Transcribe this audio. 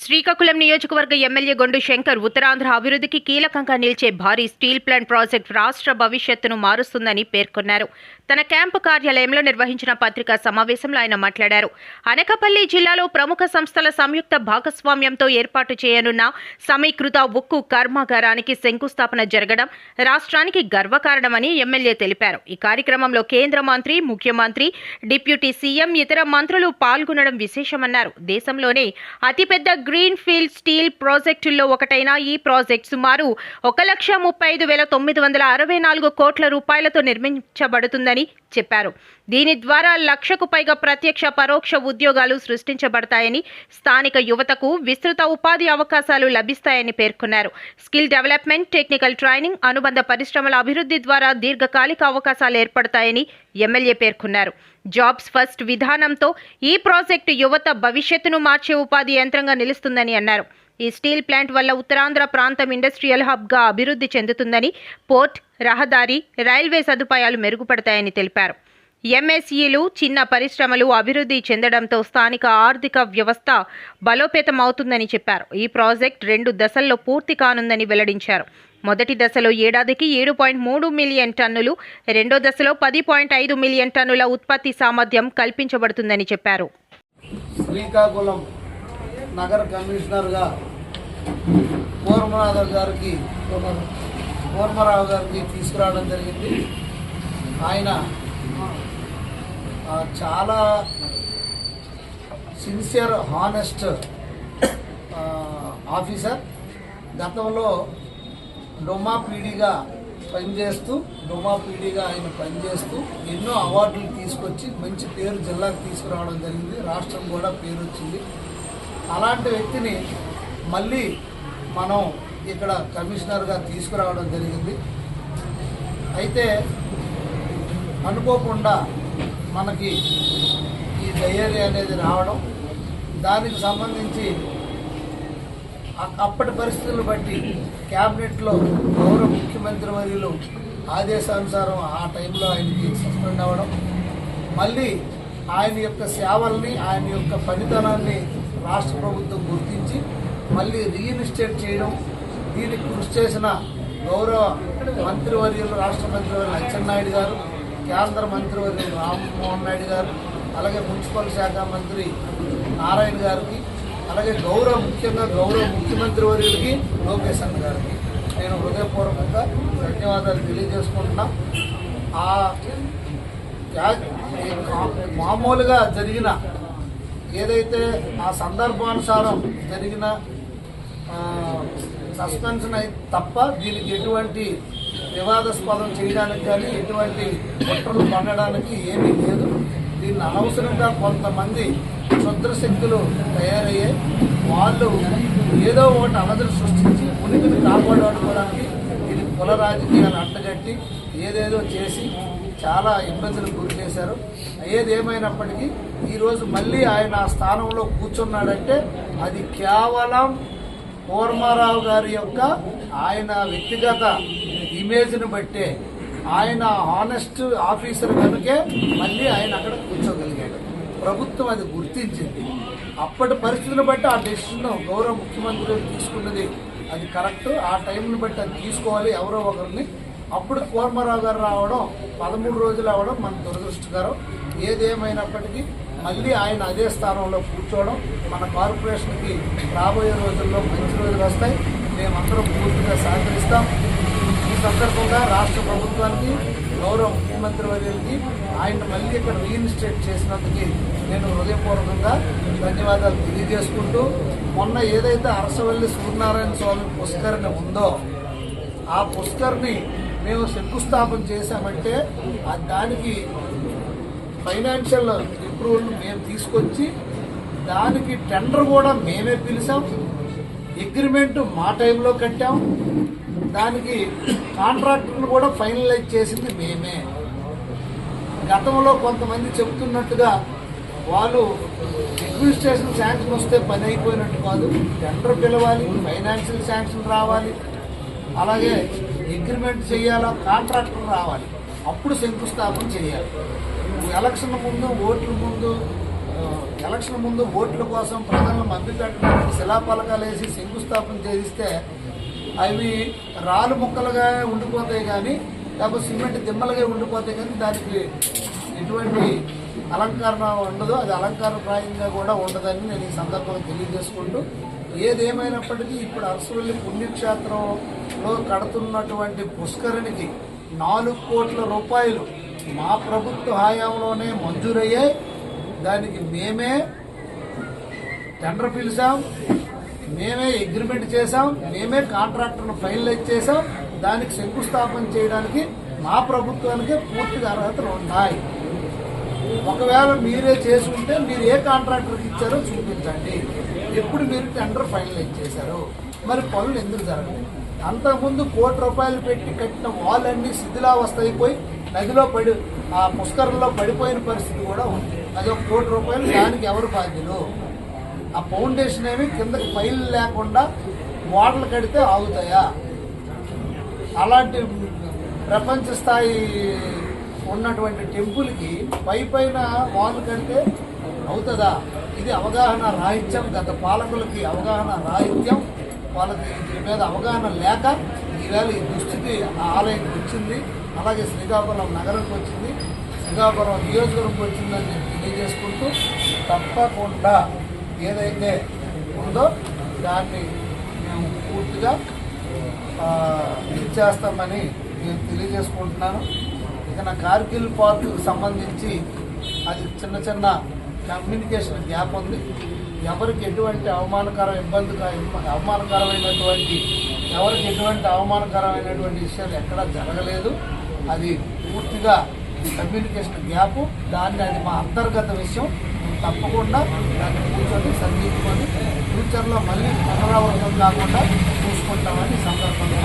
శ్రీకాకుళం నియోజకవర్గ ఎమ్మెల్యే గొండు శంకర్ ఉత్తరాంధ్ర అభివృద్ధికి కీలకంగా నిలిచే భారీ స్టీల్ ప్లాంట్ ప్రాజెక్టు రాష్ట్ర భవిష్యత్తును మారుస్తుందని పేర్కొన్నారు. తన క్యాంపు కార్యాలయంలో నిర్వహించిన పత్రికా సమావేశంలో ఆయన మాట్లాడారు. అనకాపల్లి జిల్లాలో ప్రముఖ సంస్థల సంయుక్త భాగస్వామ్యంతో ఏర్పాటు చేయనున్న సమీకృత ఉక్కు కర్మాగారానికి శంకుస్థాపన జరగడం రాష్ట్రానికి గర్వకారణమని ఎమ్మెల్యే తెలిపారు. ఈ కార్యక్రమంలో కేంద్ర మంత్రి, ముఖ్యమంత్రి, డిప్యూటీ సీఎం, ఇతర మంత్రులు పాల్గొనడం విశేషమన్నారు. దేశంలోనే అతిపెద్ద గ్రీన్ ఫీల్డ్ స్టీల్ ప్రాజెక్టుల్లో ఒకటైన ఈ ప్రాజెక్టు సుమారు 1,35,964 కోట్ల రూపాయలతో నిర్మించబడుతుందని చెప్పారు. దీని ద్వారా 1,00,000కు పైగా ప్రత్యక్ష, పరోక్ష ఉద్యోగాలు సృష్టించబడతాయని, స్థానిక యువతకు విస్తృత ఉపాధి అవకాశాలు లభిస్తాయని పేర్కొన్నారు. స్కిల్ డెవలప్మెంట్, టెక్నికల్ ట్రైనింగ్, అనుబంధ పరిశ్రమల అభివృద్ధి ద్వారా దీర్ఘకాలిక అవకాశాలు ఏర్పడతాయని ఎమ్మెల్యే పేర్కొన్నారు. జాబ్స్ ఫస్ట్ విధానంతో ఈ ప్రాజెక్టు యువత భవిష్యత్తును మార్చే ఉపాధి యంత్రంగా నిలుస్తుందని అన్నారు. ఈ స్టీల్ ప్లాంట్ వల్ల ఉత్తరాంధ్ర ప్రాంతం ఇండస్ట్రియల్ హబ్గా అభివృద్ధి చెందుతుందని, పోర్ట్, రహదారి, రైల్వే సదుపాయాలు మెరుగుపడతాయని తెలిపారు. ఎంఎస్ఈలు, చిన్న పరిశ్రమలు అభివృద్ధి చెందడంతో స్థానిక ఆర్థిక వ్యవస్థ బలోపేతమవుతుందని చెప్పారు. ఈ ప్రాజెక్ట్ 2 దశల్లో పూర్తి కానుందని వెల్లడించారు. మొదటి దశలో ఏడాదికి 7.3 మిలియన్ టన్నులు, రెండో దశలో 10.5 మిలియన్ టన్నుల ఉత్పత్తి సామర్థ్యం కల్పించబడుతుందని చెప్పారు. శ్రీకాకుళం నగర కమిషనర్గా కూర్మరావు గారికి తీసుకురావడం జరిగింది. ఆయన చాలా సిన్సియర్, హానెస్ట్ ఆఫీసర్. గతంలో డొమా పీడీగా ఆయన పనిచేస్తూ ఎన్నో అవార్డులు తీసుకొచ్చి మంచి పేరు జిల్లాకు తీసుకురావడం జరిగింది. రాష్ట్రం కూడా పేరు వచ్చింది. అలాంటి వ్యక్తిని మళ్ళీ మనం ఇక్కడ కమిషనర్గా తీసుకురావడం జరిగింది. అయితే అనుకోకుండా మనకి ఈ డయరీ అనేది రావడం, దానికి సంబంధించి అప్పటి పరిస్థితులను బట్టి క్యాబినెట్లో గౌరవ ముఖ్యమంత్రి వర్యులు ఆదేశానుసారం ఆ టైంలో ఆయనకి సస్పెండ్ అవ్వడం, మళ్ళీ ఆయన యొక్క సేవల్ని, ఆయన యొక్క పనితనాన్ని రాష్ట్ర ప్రభుత్వం గుర్తించి మళ్ళీ రీఇన్స్టేట్ చేయడం, దీనికి కృషి చేసిన గౌరవ మంత్రివర్యులు, రాష్ట్ర మంత్రివర్యులు అచ్చెన్నాయుడు గారు, కేంద్ర మంత్రివర్యులు రామ్మోహన్ నాయుడు గారు, అలాగే మున్సిపల్ శాఖ మంత్రి నారాయణ గారికి, అలాగే ముఖ్యంగా గౌరవ ముఖ్యమంత్రి వర్యులకి లోకేష్ అన్న గారికి నేను హృదయపూర్వకంగా ధన్యవాదాలు తెలియజేసుకుంటున్నా. మామూలుగా జరిగిన ఏదైతే ఆ సందర్భానుసారం జరిగిన సస్పెన్షన్ అయితే తప్ప దీనికి ఎటువంటి వివాదాస్పదం చేయడానికి కానీ ఎటువంటి కుట్రలు పండడానికి ఏమీ లేదు. దీన్ని అనవసరంగా కొంతమంది క్షుద్రశక్తులు తయారయ్యాయి. వాళ్ళు ఏదో ఒకటి అలజడి సృష్టించి ఉనికిని కాపాడుకోవడానికి దీనికి కుల రాజకీయాలు అంటగట్టి ఏదేదో చేసి చాలా ఇబ్బందులు గురి చేశారు. ఏదేమైనప్పటికీ ఈరోజు మళ్ళీ ఆయన ఆ స్థానంలో కూర్చున్నాడంటే అది కేవలం కూర్మారావు గారి యొక్క ఆయన వ్యక్తిగత ఇమేజ్ని బట్టే, ఆయన హానెస్ట్ ఆఫీసర్ కనుకే మళ్ళీ ఆయన అక్కడ కూర్చోగలిగాడు. ప్రభుత్వం అది గుర్తించింది. అప్పటి పరిస్థితులను బట్టి ఆ డెసిషన్ గౌరవ ముఖ్యమంత్రి తీసుకున్నది అది కరెక్ట్. ఆ టైంని బట్టి అది తీసుకోవాలి ఎవరో ఒకరిని. అప్పుడు కూర్మారావు గారు రావడం 13 రోజులు అవ్వడం మన దురదృష్టకరం. ఏదేమైనప్పటికీ మళ్ళీ ఆయన అదే స్థానంలో కూర్చోవడం మన కార్పొరేషన్కి రాబోయే రోజుల్లో మంచి రోజులు వస్తాయి. మేమందరం పూర్తిగా సహకరిస్తాం. ఈ సందర్భంగా రాష్ట్ర ప్రభుత్వానికి, గౌరవ ముఖ్యమంత్రి వర్యులకి ఆయన మళ్ళీ ఇక్కడ రీఇన్స్టేట్ చేసినందుకు నేను హృదయపూర్వకంగా ధన్యవాదాలు తెలియజేసుకుంటూ, మొన్న ఏదైతే అరసవల్లి సూర్యనారాయణ స్వామి పుష్కరిణి ఉందో ఆ పుష్కరిణి మేము శంకుస్థాపన చేశామంటే దానికి ఫైనాన్షియల్ అప్రూవల్ మేము తీసుకొచ్చి దానికి టెండర్ కూడా మేమే పిలిచాం, అగ్రిమెంట్ మా టైంలో కట్టాం, దానికి కాంట్రాక్టర్ను కూడా ఫైనలైజ్ చేసింది మేమే. గతంలో కొంతమంది చెప్తున్నట్టుగా వాళ్ళు అడ్మినిస్ట్రేషన్ శాంక్షన్ వస్తే పని అయిపోయినట్టు కాదు. టెండర్ పిలవాలి, ఫైనాన్షియల్ శాంక్షన్ రావాలి, అలాగే అగ్రిమెంట్ చేయాలా, కాంట్రాక్టర్ రావాలి, అప్పుడు శంకుస్థాపన చేయాలి. ఎలక్షన్ ముందు, ఓట్ల ముందు ఎలక్షన్ ముందు ఓట్ల కోసం ప్రజలను మభ్యపెట్టడానికి శిలాఫలకాలు వేసి శంకుస్థాపన చేయిస్తే అవి రాళ్ళు ముక్కలుగా ఉండిపోతాయి కానీ లేకపోతే సిమెంట్ దిమ్మలుగా ఉండిపోతాయి కానీ దానికి ఎటువంటి అలంకరణ ఉండదు, అది అలంకారప్రాయంగా కూడా ఉండదని నేను ఈ సందర్భంగా తెలియజేసుకుంటూ, ఏదేమైనప్పటికీ ఇప్పుడు అరసవల్లి పుణ్యక్షేత్రంలో కడుతున్నటువంటి పుష్కరిణికి 4 కోట్ల రూపాయలు మా ప్రభుత్వ హయాంలోనే మంజూరయ్యాయి. దానికి మేమే టెండర్ పిలిచాం, మేమే అగ్రిమెంట్ చేశాం, మేమే కాంట్రాక్టర్ను ఫైనలైజ్ చేశాం. దానికి శంకుస్థాపన చేయడానికి మా ప్రభుత్వానికి పూర్తిగా అర్హతలు ఉన్నాయి. ఒకవేళ మీరే చేసుకుంటే మీరు ఏ కాంట్రాక్టర్కి ఇచ్చారో చూపించండి. ఎప్పుడు మీరు టెండర్ ఫైనలైజ్ చేశారు, మరి పనులు ఎందుకు జరగదు? అంతకుముందు ₹1 కోటి పెట్టి కట్టిన వాళ్ళన్నీ శిథిలావస్థ అయిపోయి నదిలో ఆ పుష్కరంలో పడిపోయిన పరిస్థితి కూడా ఉంది. అది ₹1 కోటి, దానికి ఎవరు బాధ్యులు? ఆ ఫౌండేషన్ ఏమి కిందకి పైలు లేకుండా వాటలు కడితే ఆగుతాయా? అలాంటి ప్రపంచ స్థాయి ఉన్నటువంటి టెంపుల్కి పైన వాళ్ళు కడితే అవుతుందా? ఇది అవగాహన రాహిత్యం, గత పాలకులకి అవగాహన రాహిత్యం, వాళ్ళకి దీని మీద అవగాహన లేక ఈవేళ ఈ దుస్థితి ఆ ఆలయానికి వచ్చింది. అలాగే శ్రీకాకుళం నగరంకి వచ్చింది, శ్రీకాకుళం నియోజకవర్గంకి వచ్చిందని నేను తెలియజేసుకుంటూ, తప్పకుండా ఏదైతే ఉందో దాన్ని మేము పూర్తిగా ఇది చేస్తామని నేను తెలియజేసుకుంటున్నాను. ఇక నా కార్గిల్ పార్కుకు సంబంధించి అది చిన్న కమ్యూనికేషన్ గ్యాప్ ఉంది. ఎవరికి ఎటువంటి అవమానకరమైనటువంటి విషయాలు ఎక్కడా జరగలేదు. అది పూర్తిగా కమ్యూనికేషన్ గ్యాప్. అది మా అంతర్గత విషయం. తప్పకుండా దాన్ని కూర్చొని సరిదిద్దుకొని ఫ్యూచర్లో మళ్ళీ పునరావృతం కాకుండా చూసుకుంటామని సందర్భంగా